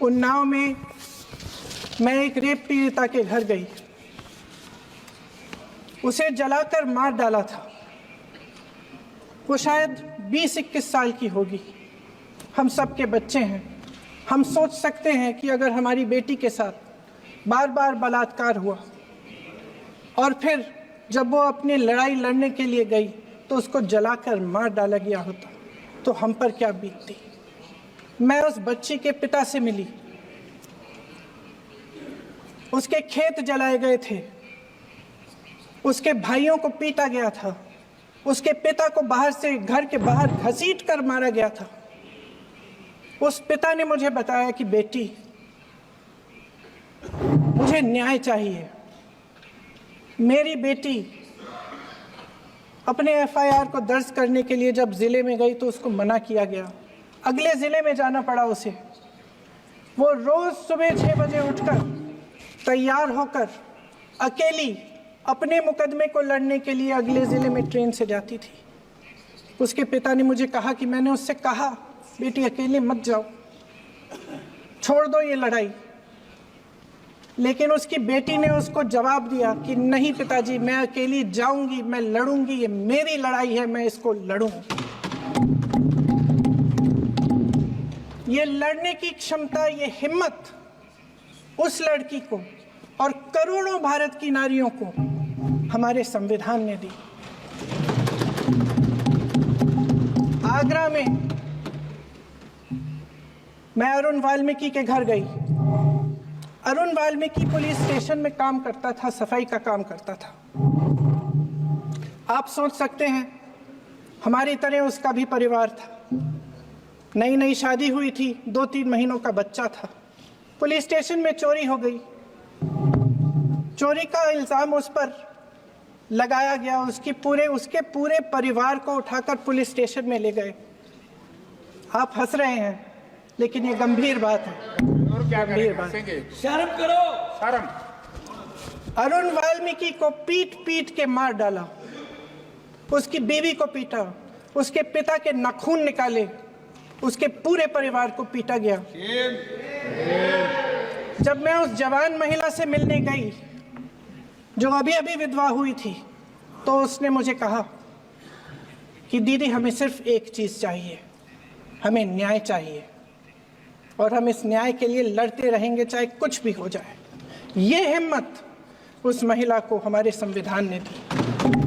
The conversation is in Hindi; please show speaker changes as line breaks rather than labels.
उन्नाव में मैं एक रेप पीड़िता के घर गई, उसे जलाकर मार डाला था। वो शायद 20-21 साल की होगी। हम सब के बच्चे हैं। हम सोच सकते हैं कि अगर हमारी बेटी के साथ बार बार बलात्कार हुआ और फिर जब वो अपनी लड़ाई लड़ने के लिए गई तो उसको जलाकर मार डाला गया होता तो हम पर क्या बीतती। मैं उस बच्ची के पिता से मिली। उसके खेत जलाए गए थे, उसके भाइयों को पीटा गया था, उसके पिता को बाहर से घर के बाहर घसीट कर मारा गया था। उस पिता ने मुझे बताया कि बेटी, मुझे न्याय चाहिए। मेरी बेटी अपने एफआईआर को दर्ज करने के लिए जब जिले में गई तो उसको मना किया गया। अगले जिले में जाना पड़ा उसे। वो रोज सुबह 6 बजे उठकर तैयार होकर अकेली अपने मुकदमे को लड़ने के लिए अगले ज़िले में ट्रेन से जाती थी। उसके पिता ने मुझे कहा कि मैंने उससे कहा, बेटी अकेले मत जाओ, छोड़ दो ये लड़ाई। लेकिन उसकी बेटी ने उसको जवाब दिया कि नहीं पिताजी, मैं अकेली जाऊंगी, मैं लड़ूंगी, ये मेरी लड़ाई है, मैं इसको लड़ूंगी। ये लड़ने की क्षमता, ये हिम्मत उस लड़की को और करोड़ों भारत की नारियों को हमारे संविधान ने दी। आगरा में मैं अरुण वाल्मीकि के घर गई। अरुण वाल्मीकि पुलिस स्टेशन में काम करता था, सफाई का काम करता था। आप सोच सकते हैं हमारी तरह उसका भी परिवार था। नई नई शादी हुई थी, 2-3 महीनों का बच्चा था। पुलिस स्टेशन में चोरी हो गई। चोरी का इल्जाम उस पर लगाया गया। उसके पूरे परिवार को उठाकर पुलिस स्टेशन में ले गए। आप हंस रहे हैं, लेकिन ये गंभीर बात है। गंभीर बात।
शर्म करो, शर्म।
अरुण वाल्मीकि को पीट पीट के मार डाला, उसकी बीवी को पीटा, उसके पिता के नाखून निकाले, उसके पूरे परिवार को पीटा गया। जब मैं उस जवान महिला से मिलने गई जो अभी अभी विधवा हुई थी, तो उसने मुझे कहा कि दीदी, हमें सिर्फ एक चीज़ चाहिए, हमें न्याय चाहिए और हम इस न्याय के लिए लड़ते रहेंगे, चाहे कुछ भी हो जाए। ये हिम्मत उस महिला को हमारे संविधान ने दी।